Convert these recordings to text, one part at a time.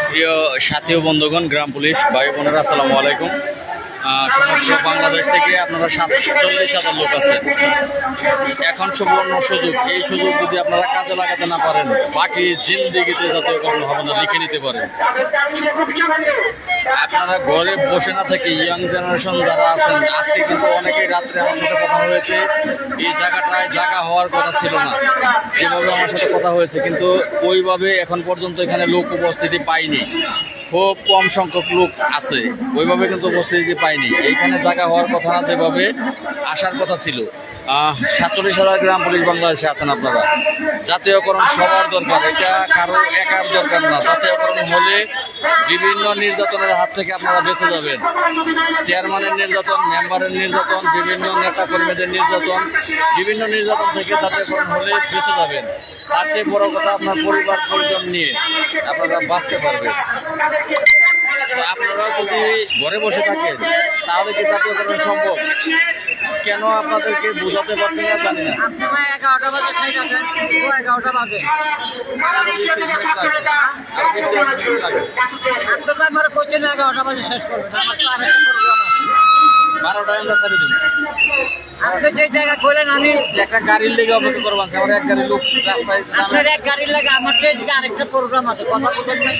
প্রিয় সাথী ও বন্ধুগণ, গ্রাম পুলিশ ভাই বোনেরা, আসসালামু আলাইকুম। সমস্ত বাংলাদেশ থেকে আপনারা 47,000 লোক আছেন। এখন সুবর্ণ সুযোগ, এই সুযোগ যদি আপনারা কাজে লাগাতে না পারেন, বাকি জিন্দিগিতে জাতীয়করণ হবে না, লিখে নিতে পারেন। আপনারা ঘরে বসে না থেকে ইয়াং জেনারেশন যারা আছেন, আজকে কিন্তু অনেকেই রাত্রে আমার সাথে কথা হয়েছে, এই জায়গাটায় জায়গা হওয়ার কথা ছিল না, যেভাবে আমার সাথে কথা হয়েছে, কিন্তু ওইভাবে এখন পর্যন্ত এখানে লোক উপস্থিতি পাইনি। খুব কম সংখ্যক লোক আছে, ওইভাবে কিন্তু উপস্থিতি পাইনি। এইখানে জায়গা হওয়ার কথা না, যেভাবে আসার কথা ছিল। 47,000 গ্রাম পুলিশ বাংলাদেশে আছেন আপনারা। জাতীয়করণ সবার দরকার, এটা কারো একার দরকার না। জাতীয়করণ হলে বিভিন্ন নির্যাতনের হাত থেকে আপনারা বেঁচে যাবেন। চেয়ারম্যানের নির্যাতন, মেম্বারের নির্যাতন, বিভিন্ন নেতা কর্মীদের নির্যাতন, বিভিন্ন নির্যাতন থেকে জাতীয়করণ হলে বেঁচে যাবেন। তার চেয়ে বড় কথা, আপনার পরিবার পরিজন নিয়ে আপনারা বাঁচতে পারবেন। আপনারা যদি ঘরে বসে থাকেন, তাহলে কি জাতীয়করণ সম্ভব? কেন আপনাদেরকে বোঝাতে পারছি না জানি না। 11টা বাজে খাই রাখেন, 11টা বাজে আমার কোচিং 11টা বাজে শেষ করবেন। আমার তো আরেকটা প্রোগ্রাম আছে, 12টায় আমরা ছেড়ে দেবো। আপনি যে জায়গা খোলেন, আমি একটা গাড়ির লেগে অপেক্ষা করবেন। আমার এক গাড়ির লোক রাস্তায়, আপনার এক গাড়ির লাগে, আমার তো এদিকে আরেকটা প্রোগ্রাম আছে, কথা বলতেন নাই।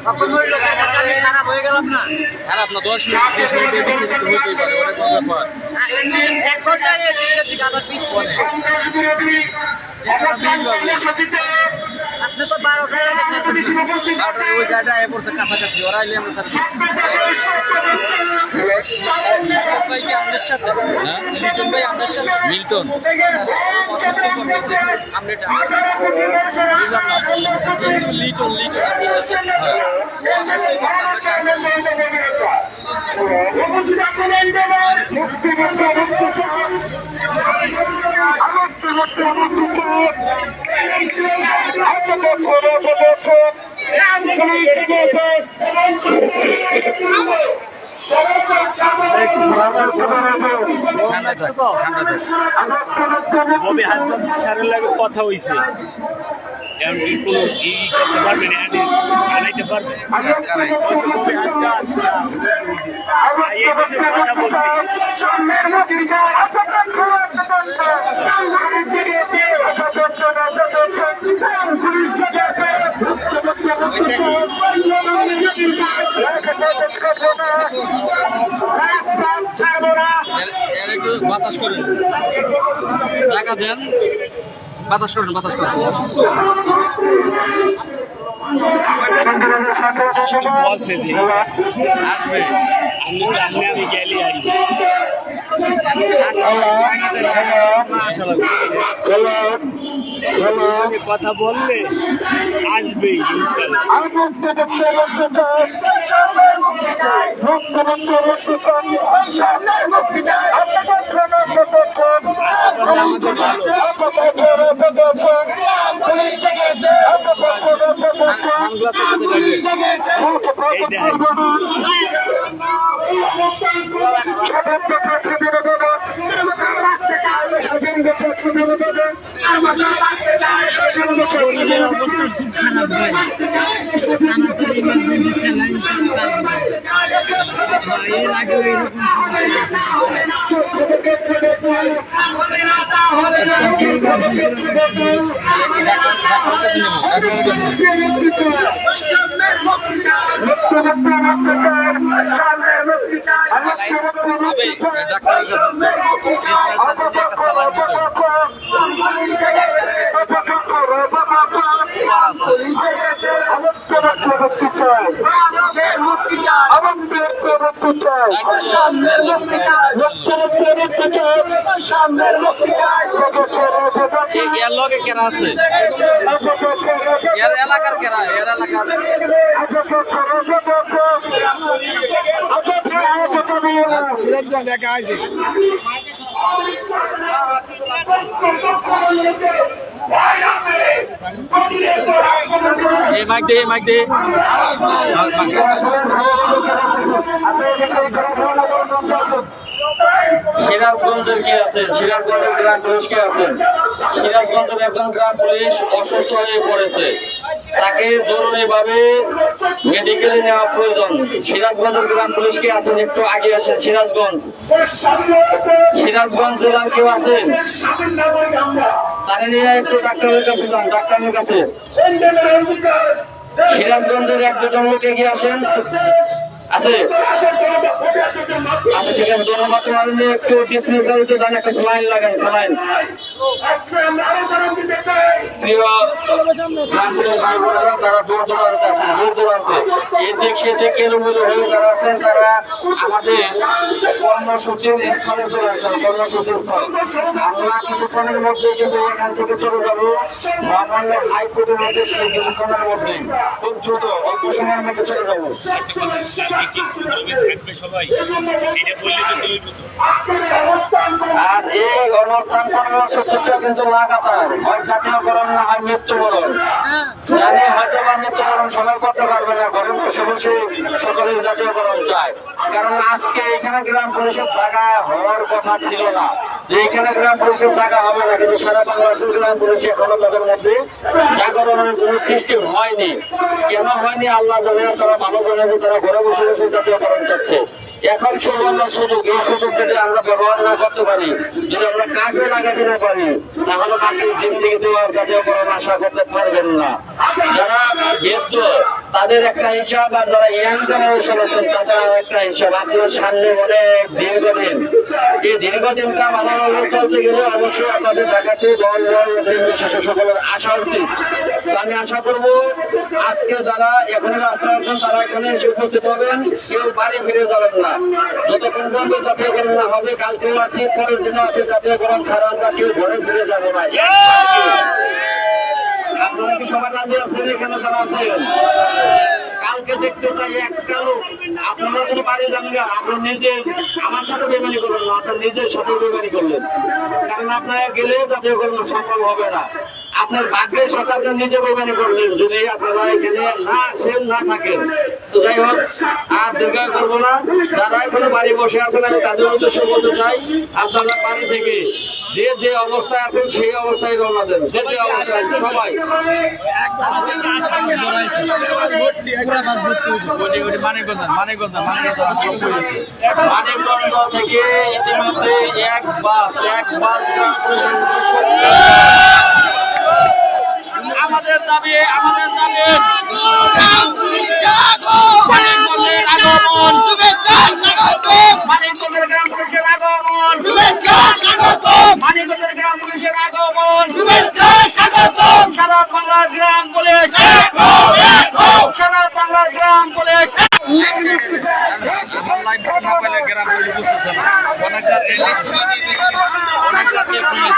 কখন হইল টাকাটা, আমি খারাপ হয়ে গেলাম না? খারাপ না, 10 মিনিট 20 মিনিটের ভিতরে তো হইতেই পারে, ওটা কোনো ব্যাপার। 1 ঘন্টায় দেশের দিকে আবার পিছ পড়ে। আপনি তো 12টার আগে ওই গাড়িটা এ পড়ছে কাছাকাছি, ওরা এলে আমরা মিল্টন ভাই আমাদের সাথে, মিল্টন স্যারের লাগে কথা হয়েছে, কারণ কি কোনো ই করতে পারবে না, আনাইতে পারবে কথা বলছি। একটু বাতাস করেন, জায়গা দেন, বাতাস করেন, বাতাস করেন। বলছে যে আসবে, আমি গেলে আসবে, কথা বললে আসবেই ইনশাল্লাহ। শরীরের অবস্থা খুব খারাপ হয়, আমার তো ইমার্জেন্সি স্যালাইন এর আগেও এরকম সমস্যা এর লগে কেরা আছে, এর এলাকার কেরা, এর এলাকার সিরাজগঞ্জ একা আছে। এই মাইক দে, মাইক দে। সিরাজগঞ্জের কে আছেন? সিরাজগঞ্জের গ্রাম পুলিশ কে আছেন? সিরাজগঞ্জের একজন গ্রাম পুলিশ অসুস্থ হয়ে পড়েছে, তাকে জরুরি ভাবে মেডিকেলে নেওয়া প্রয়োজন। সিরাজগঞ্জের গ্রাম পুলিশ কে আছেন? একটু আগে আসেন। সিরাজগঞ্জ জেলার কেউ আছেন? তারা নিয়ে একটু ডাক্তারের কাছে যান, ডাক্তারের কাছে। সিরাজগঞ্জের এক দুজন লোক এগিয়ে আসেন। আছে? আচ্ছা ঠিক আছে, ধন্যবাদ। তোমার একটু ডিসমিসারিতে যান, একটা স্যালাইন লাগান, স্যালাইন। প্রিয় গ্রামীণ ভাই বোনেরা যারা দূর দূরান্তে আছেন, দূর দূরান্তে এদিক সেদিক এলোমেলো হয়ে যারা আছেন, তারা আমাদের কর্মসূচির স্থলে চলে আসেন। কর্মসূচির স্থল আমরা কিছুক্ষণের মধ্যে কিন্তু এখান থেকে চলে যাবো মহামান্য হাইকোর্টের মধ্যে। সেই কিছুক্ষণের মধ্যে খুব দ্রুত অল্প সময়ের মধ্যে চলে যাবো। সবাই এটা বললে তো তুই আর এই অনুষ্ঠান কর্মসূচিটা কিন্তু লাগাতার, হয় জাতীয়করণ না হয় মৃত্যুবরণ। জানি হয়তো বা মৃত্যুবরণ সবাই করতে পারবে না, ঘরে বসে বসে সকলের জাতীয়করণ চায়। কারণ আজকে এখানে গ্রাম পরিষদ জায়গা হওয়ার কথা ছিল না, যে এখানে গ্রাম পরিষদ জায়গা হবে না, কিন্তু সারা বাংলাদেশের গ্রাম পরিষদ এখনো তাদের মধ্যে জাগরণের কোন সৃষ্টি হয়নি। কেন হয়নি আল্লাহ জানে, তারা ভালো জানে যে তারা ঘরে বসে বসে জাতীয়করণ চাচ্ছে। এখন সুবর্ণ সুযোগ, এই সুযোগ যদি আমরা ব্যবহার না করতে পারি, যদি আমরা কাজে লাগাতে না পারি, তাহলে বাকি জিন্দিগিতে আর জাতীয়করণ আশা করতে পারবেন না। যারা বৃদ্ধ তাদের একটা হিসাব, আর যারা ইয়াং জেনারেশন আছেন তাদের একটা হিসাব। আপনার সামনে অনেক দীর্ঘদিন, এই দীর্ঘদিনটা ভালোভাবে চলতে গেলে অবশ্যই আপনাদের দেখাতে দল সকলের আসা উচিত। আমি আশা করবো আজকে যারা এখানে রাস্তায় আছেন তারা এখানে এসে উপস্থিত হবেন, কেউ বাড়ি ফিরে যাবেন না। যতক্ষণ পর্যন্ত জাতীয়করণ না হবে, কালকেও আছে, পরের দিনও আছে, জাতীয়করণ ছাড়া আমরা কেউ ঘরে ফিরে যাবো না। আপনারা কি সবাই রাজি আছেন? এখানে যারা আছেন কালকে দেখতে চাই একটা লোক। আপনারা যদি বাড়ি যান না, আপনার নিজে আমার সাথে বেমানি করবেন না, আপনার নিজের সাথে বেমানি করলেন। কারণ আপনারা গেলে জাতীয়করণ সম্ভব হবে না। আপনার ভাগ্যের সাথে আপনার নিজে বেমানি করলেন যদি আপনারা এখানে না আসেন, না থাকেন। তো যাই হোক, আর দীর্ঘায় করবো না। যারা এখানে বাড়ি বসে আছেন আমি তাদের উদ্দেশ্য বলতে চাই, আপনারা বাড়ি থেকে যে যে অবস্থায় আছেন সেই অবস্থায় রওনা দেন। যে যে অবস্থায় সবাই মানিকগঞ্জ থেকে ইতিমধ্যে এক বাস আমাদের দাবি মানিকগঞ্জের আগমন, মানিকগঞ্জের গ্রাম পুলিশের আগমন, মানিকগঞ্জের গ্রাম পুলিশের আগমন, সারা বাংলার গ্রাম পুলিশ, সারা বাংলার গ্রাম পুলিশ। গ্রাম পুলিশ বুঝতেছে না, অনেক জাতীয় পুলিশ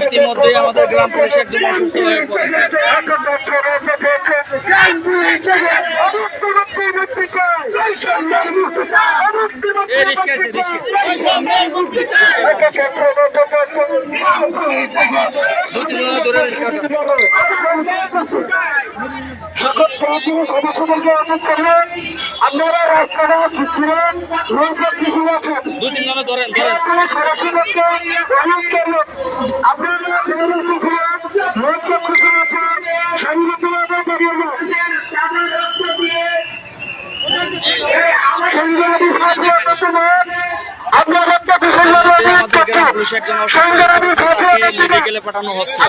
ইতিমধ্যেই আমাদের গ্রাম পুলিশ একদম অসুস্থ হয়ে পড়েছে। আপনারা রাস্তাঘাট ছিলেন, দু তিনজনে ধরেন মেডিকেলে পাঠানো হচ্ছে।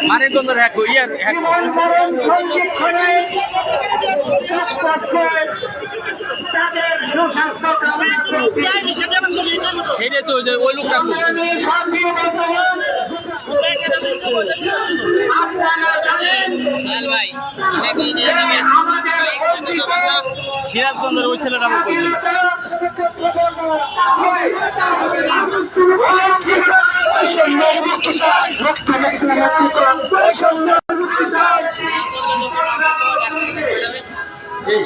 মানিকগঞ্জের সেটাই তো ওই লোকটা সিরাজগঞ্জের ওই ছেলেটা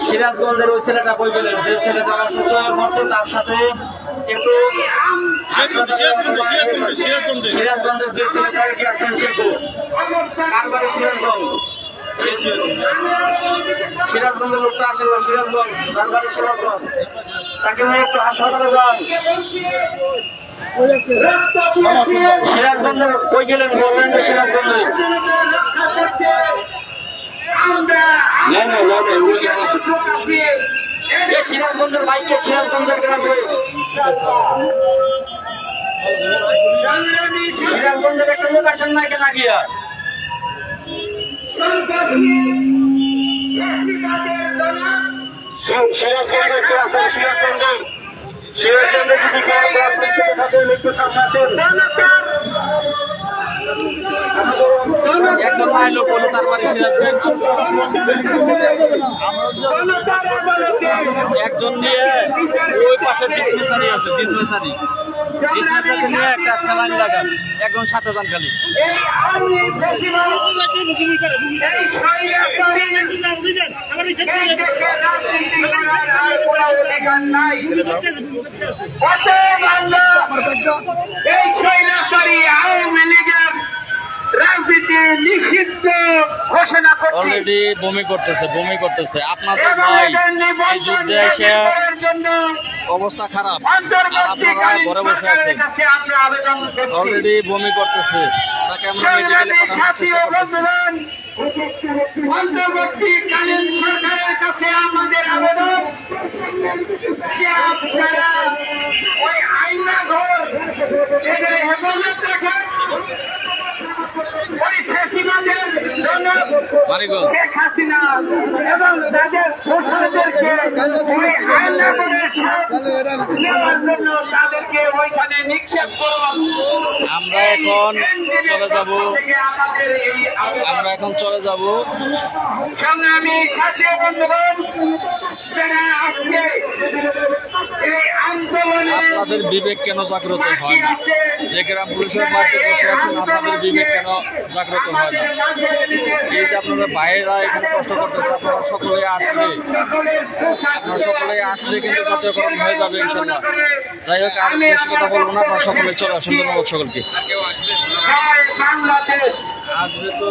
সিরাজগঞ্জের ওই ছেলেটা কই গেলেন? যে ছেলেটা অসুস্থ হয়ে পড়ছে তার সাথে কিন্তু সিরাজগঞ্জের যে ছেলেটাকে কি আসলেন সেতু কার বাড়ি সিরাজগঞ্জ? সিরাজগঞ্জের লোকটা আসেন না, সিরাজগঞ্জ তার বাড়ি সিরাজগঞ্জ, তাকে নিয়ে একটু হাসপাতালে যান। সিরাজগঞ্জের কই গেলেন? বললেন যে সিরাজগঞ্জে সিরাজগঞ্জের বাইকে সিরাজগঞ্জের গ্রামে সিরাজগঞ্জের একটা লোক আসেন না কেন গিয়া? সিরাজগঞ্জের কে আছেন? সিরাজগঞ্জের সিরাজগঞ্জের যদি একটু সামনে আসেন। একজন মায়ের লোক হলো তার বাড়ি সিরাজগঞ্জ। একজন নিয়ে ওই পাশে ডিসপেন্সারি আছে, ডিসপেন্সারি নিয়ে একটা স্যালাইন লাগান, একজন 7,000 খালি। রাজনীতি নিষিদ্ধ ঘোষণা করছে। অলরেডি বমি করতেছে আপনাদের ভাই এই যুদ্ধে এসে অবস্থা খারাপ আর আপনারা ঘরে বসে আছেন। অলরেডি বমি করতেছে, তাকে আমরা মেডিকেলে পাঠানোর চেষ্টা করতেছি। অন্তর্বর্তীকালীন সরকারের কাছে আমাদের আবেদন যে আপনারা ওই আইনা ঘর এদের হেফাজত রাখেন। ওই ফ্যাসিবাদের জন্য শেখ হাসিনা এবং তাদের দোষরদেরকে ওই আইনা ঘরের নেওয়ার জন্য তাদেরকে ওইখানে নিক্ষেপ করুন। আমরা এখন চলে যাব সংগ্রামী সাথী বন্ধুগণ, যারা আজকে এই আন্দোলনে আপনাদের বিবেক কেন জাগ্রত হয় না? যে গ্রাম পুলিশের মাঠে বসে আছেন আপনাদের বিবেক কেন জাগ্রত হয় না? এই যে আপনারা বাইরেরা এখানে কষ্ট করতেছে, আপনারা সকলে আসলে কিন্তু জাতীয়করণ হয়ে যাবে ইনশাল্লাহ। যাই হোক, আর বেশি কথা বলবো না, আপনারা সকলে চলে আসুন। ধন্যবাদ সকলকে। বাংলাদেশ আসবে তো